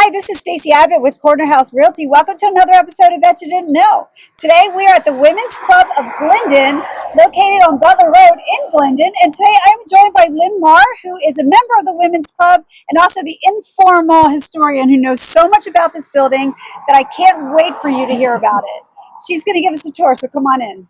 Hi, this is Stacey Abbott with Corner House Realty. Welcome to another episode of Betcha Didn't Know. Today we are at the Women's Club of Glyndon, located on Butler Road in Glyndon. And today I'm joined by Lynne Maher, who is a member of the Women's Club and also the informal historian who knows so much about this building that I can't wait for you to hear about it. She's going to give us a tour, so come on in.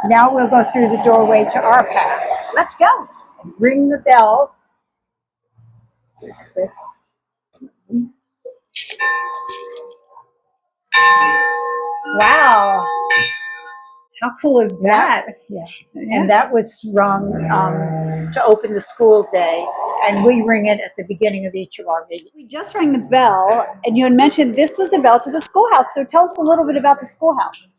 Now we'll go through the doorway to our past. Let's go. Ring the bell. Wow. How cool is that? Yeah. And that was rung to open the school day, and we ring it at the beginning of each of our meetings. We just rang the bell, and you had mentioned this was the bell to the schoolhouse. So tell us a little bit about the schoolhouse.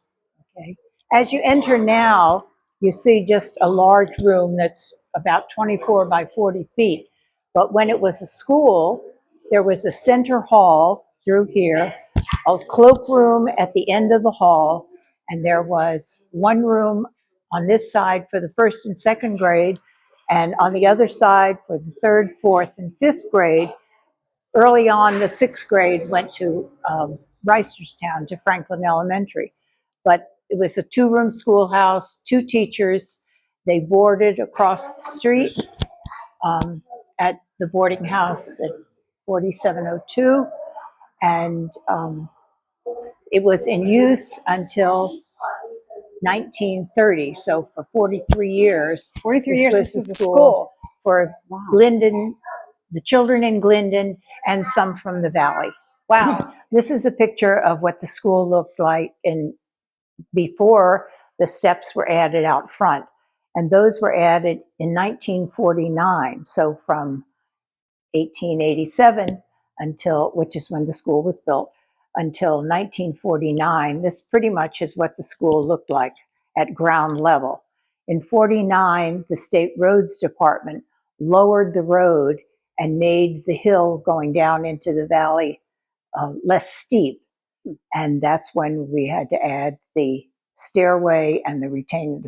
Okay. As you enter now, you see just a large room that's about 24 by 40 feet. But when it was a school, there was a center hall through here, a cloakroom at the end of the hall, and there was one room on this side for the first and second grade, and on the other side for the third, fourth, and fifth grade. Early on, the sixth grade went to Reisterstown, to Franklin Elementary. But it was a two-room schoolhouse, two teachers. They boarded across the street at the boarding house at 4702. And it was in use until 1930. So for 43 years. 43 years, this was a school. For Glyndon, the children in Glyndon, and some from the valley. Wow. This is a picture of what the school looked like before the steps were added out front. And those were added in 1949. So from 1887 which is when the school was built, until 1949, this pretty much is what the school looked like at ground level. In 49, the State Roads Department lowered the road and made the hill going down into the valley less steep. And that's when we had to add the stairway and the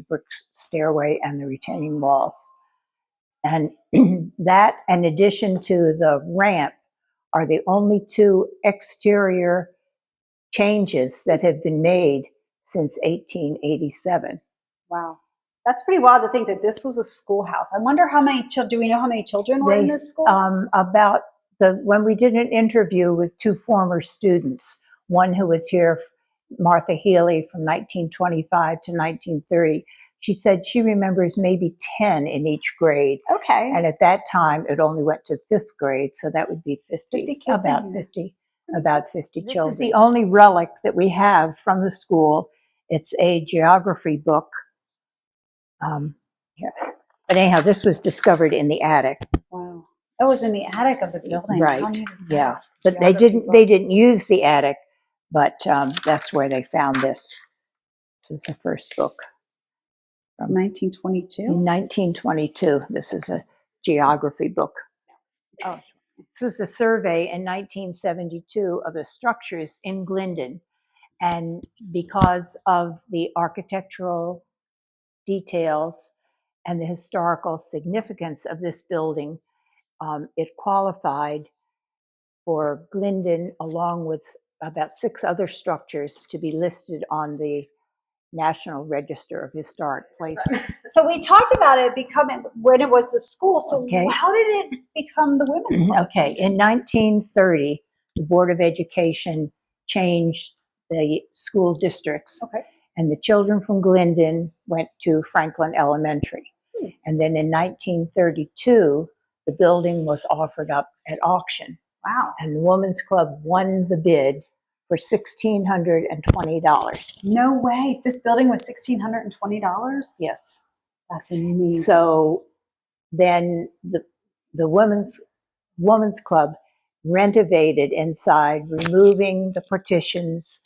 brick stairway and the retaining walls. And that, in addition to the ramp, are the only two exterior changes that have been made since 1887. Wow. That's pretty wild to think that this was a schoolhouse. I wonder how many children, do we know how many children were in this school? When we did an interview with two former students, one who was here, Martha Healy, from 1925 to 1930, she said she remembers maybe 10 in each grade. Okay. And at that time, it only went to fifth grade, so that would be 50 kids, about 50 children. This is the only relic that we have from the school. It's a geography book. But anyhow, this was discovered in the attic. Wow. It was in the attic of the building. Right. How neat is that? Yeah. But they didn't use the attic, but that's where they found this. This is the first book. From 1922? In 1922. This is a geography book. Oh. This was a survey in 1972 of the structures in Glyndon. And because of the architectural details and the historical significance of this building, it qualified for Glyndon, along with about 6 other structures, to be listed on the National Register of Historic Places. So we talked about it becoming, when it was the school, so Okay. how did it become the Women's Club? Okay, in 1930, the Board of Education changed the school districts. Okay. And the children from Glyndon went to Franklin Elementary. And then in 1932, the building was offered up at auction. Wow. And the Women's Club won the bid for $1,620. No way. This building was $1,620? Yes. That's amazing. So then the Women's Club renovated inside, removing the partitions,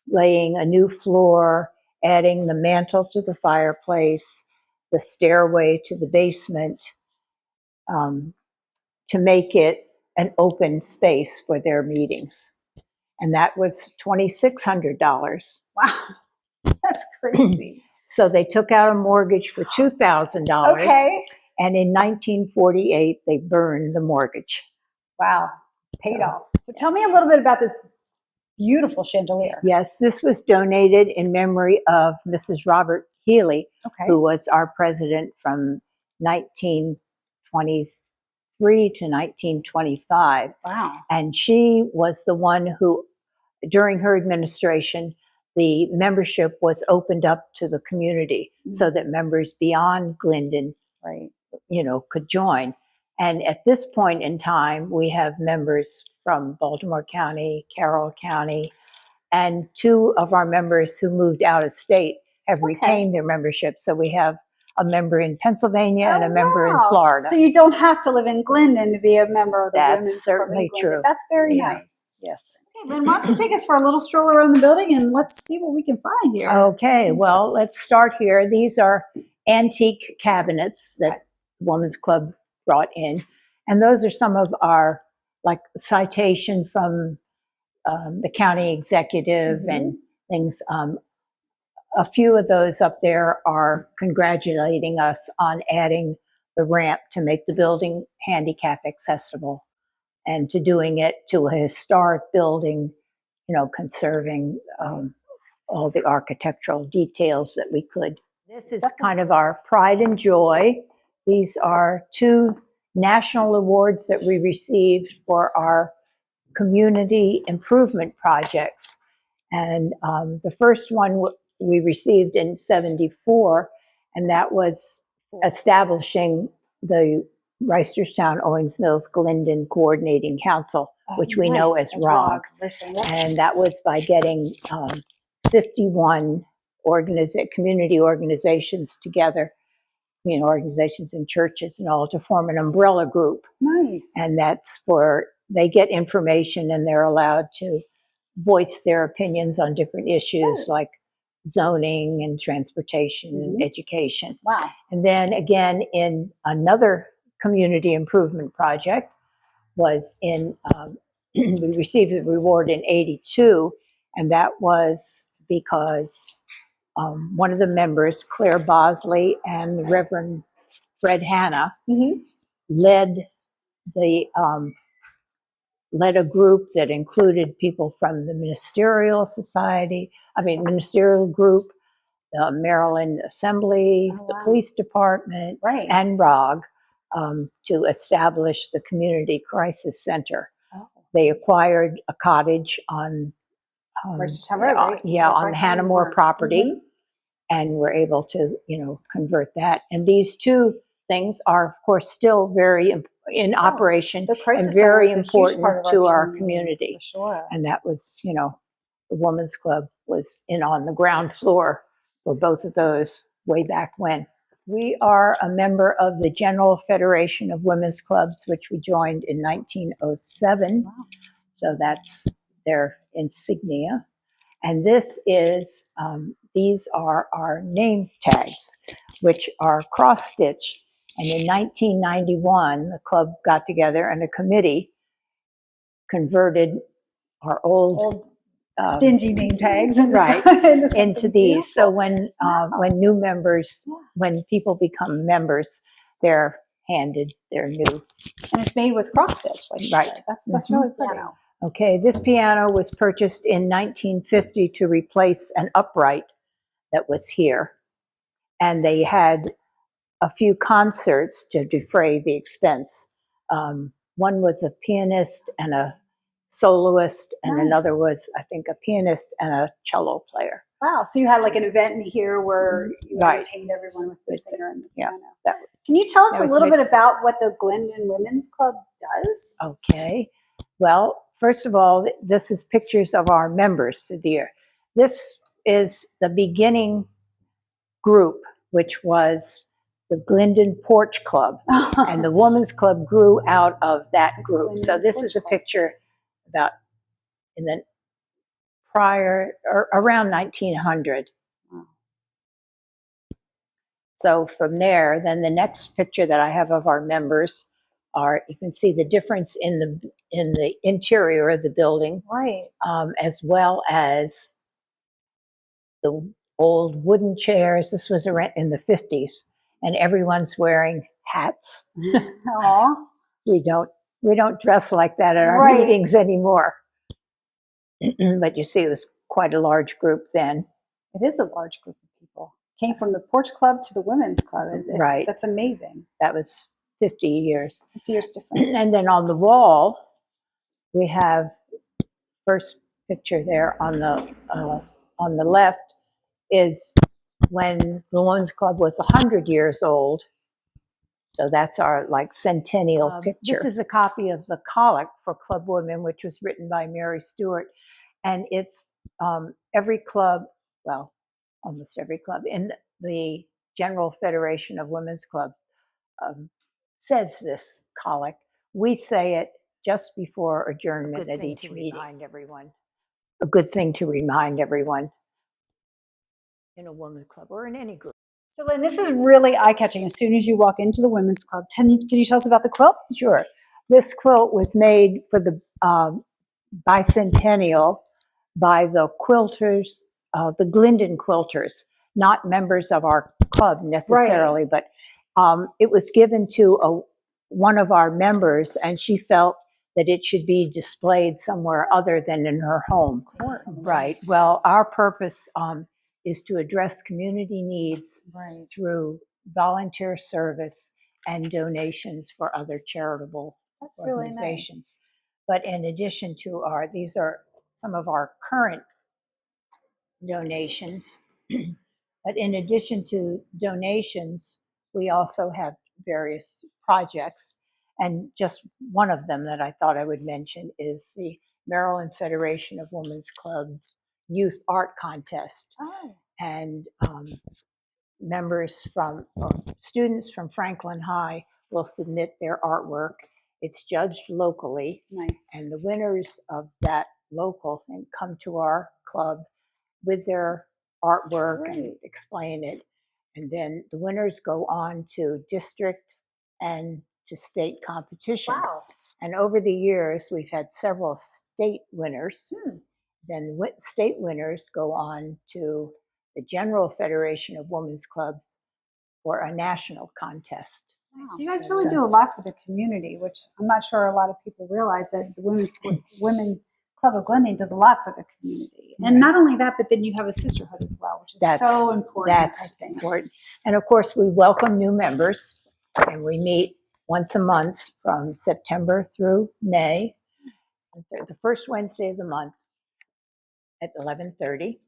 laying a new floor, adding the mantle to the fireplace, the stairway to the basement to make it an open space for their meetings. And that was $2,600. Wow, that's crazy. So they took out a mortgage for $2,000. Okay. And in 1948, they burned the mortgage. Wow, paid off. So tell me a little bit about this beautiful chandelier. Yes, this was donated in memory of Mrs. Robert Healy, who was our president from 1923 to 1925. Wow. And she was the one who, during her administration, the membership was opened up to the community so that members beyond Glyndon, could join. And at this point in time, we have members from Baltimore County, Carroll County, and 2 of our members who moved out of state have retained their membership. So we have a member in Pennsylvania and a member in Florida. So you don't have to live in Glendon to be a member of the Women's Club. That's certainly true. That's very nice. Yes. Okay, Lynn, why don't you take us for a little stroll around the building and let's see what we can find here. Okay, well, let's start here. These are antique cabinets that Women's Club brought in. And those are some of our, like, citation from the county executive and things. A few of those up there are congratulating us on adding the ramp to make the building handicap accessible and to doing it to a historic building, conserving all the architectural details that we could. This is kind of our pride and joy. These are 2 national awards that we received for our community improvement projects. And the first one we received in '74, and that was establishing the Reisterstown, Owings Mills, Glyndon Coordinating Council, which we know as ROG. And that was by getting 51 community organizations together, organizations and churches and all, to form an umbrella group. Nice. And that's they get information and they're allowed to voice their opinions on different issues like zoning and transportation and education. Wow. And then again, in another community improvement project was in, we received the reward in '82, and that was because one of the members, Claire Bosley and the Reverend Fred Hanna, led a group that included people from the ministerial group, the Maryland Assembly, the police department, and ROG, to establish the Community Crisis Center. They acquired a cottage on on the Hannamore property, and were able to, convert that. And these 2 things are, of course, still very in operation and very important to our community. For sure. And that was, the Women's Club was on the ground floor for both of those way back when. We are a member of the General Federation of Women's Clubs, which we joined in 1907. Wow. So that's their insignia. And this is, these are our name tags, which are cross-stitch. And in 1991, the club got together and a committee converted our old dingy name tags into these. So when new members, when people become members, they're handed their new. And it's made with cross stitch, like you said. That's really pretty. Okay, this piano was purchased in 1950 to replace an upright that was here. And they had a few concerts to defray the expense. One was a pianist and a soloist, and another was, I think, a pianist and a cello player. Wow, so you had like an event in here where you entertained everyone with the singer and the piano. Can you tell us a little bit about what the Glyndon Women's Club does? Okay, well, first of all, this is pictures of our members, dear. This is the beginning group, which was the Glyndon Porch Club, and the Women's Club grew out of that group. So this is a picture about in the prior, or around 1900. So from there, then the next picture that I have of our members are, you can see the difference in the interior of the building, Right. as well as the old wooden chairs. This was in the 50s, and everyone's wearing hats. Aw. We don't dress like that at our Right. meetings anymore. But you see, it was quite a large group then. It is a large group of people. Came from the porch club to the women's club. Right. That's amazing. That was 50 years. 50 years difference. And then on the wall, we have first picture there on the left is when the Women's Club was 100 years old. So that's our centennial picture. This is a copy of the Collect for Club Women, which was written by Mary Stewart. And it's every club, well, almost every club in the General Federation of Women's Clubs says this Collect. We say it just before adjournment at each meeting. A good thing to remind everyone in a women's club or in any group. So, Lynn, this is really eye-catching as soon as you walk into the women's club. Can you tell us about the quilt? Sure. This quilt was made for the bicentennial by the quilters, the Glyndon quilters, not members of our club necessarily, right. But it was given to one of our members, and she felt that it should be displayed somewhere other than in her home. Of course. Right. Well, our purpose is to address community needs through volunteer service and donations for other charitable organizations. Really nice. But in addition to these are some of our current donations. But in addition to donations, we also have various projects. And just one of them that I thought I would mention is the Maryland Federation of Women's Clubs Youth Art Contest. Oh. And students from Franklin High will submit their artwork. It's judged locally. Nice. And the winners of that local thing come to our club with their artwork and explain it. And then the winners go on to district and to state competition. Wow. And over the years, we've had several state winners. Then state winners go on to the General Federation of Women's Clubs for a national contest. Wow. So you guys really do a lot for the community, which I'm not sure a lot of people realize, that the Women's Club of Glyndon does a lot for the community. And not only that, but then you have a sisterhood as well, which is so important. That's important. And of course, we welcome new members, and we meet once a month from September through May, the first Wednesday of the month at 11:30.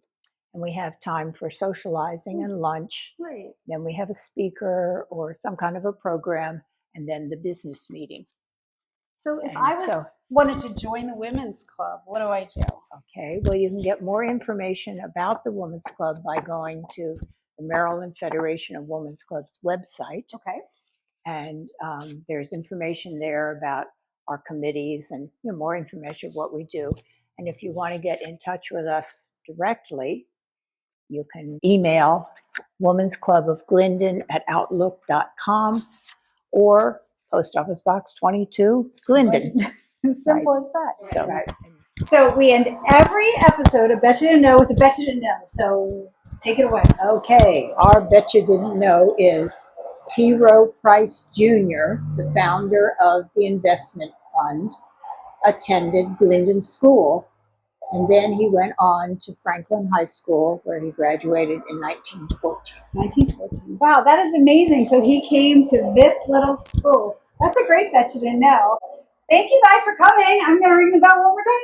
And we have time for socializing and lunch. Right. Then we have a speaker or some kind of a program, and then the business meeting. So if I wanted to join the women's club, what do I do? Okay, well, you can get more information about the women's club by going to the Maryland Federation of Women's Clubs website. Okay. And there's information there about our committees and more information of what we do. And if you want to get in touch with us directly, you can email Women's Club of Glyndon at outlook.com or Post Office Box 22, Glyndon. Simple as that. So, so we end every episode of Betcha Didn't Know with a Betcha Didn't Know. So take it away. Okay, our Betcha Didn't Know is T. Rowe Price Jr., the founder of the investment fund, attended Glyndon School. And then he went on to Franklin High School, where he graduated in 1914. 1914. Wow, that is amazing. So he came to this little school. That's a great bet you didn't know. Thank you guys for coming. I'm going to ring the bell one more time.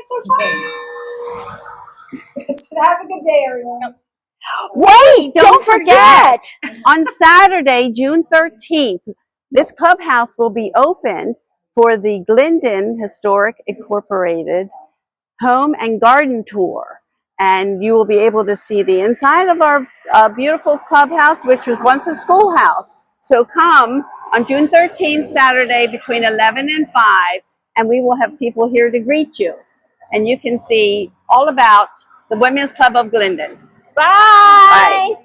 It's so fun. Have a good day, everyone. Wait, don't forget. On Saturday, June 13th, this clubhouse will be open for the Glyndon Historic Incorporated Home and Garden Tour. And you will be able to see the inside of our beautiful clubhouse, which was once a schoolhouse. So come on June 13th, Saturday, between 11 and 5, and we will have people here to greet you. And you can see all about the Women's Club of Glyndon. Bye!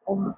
Bye.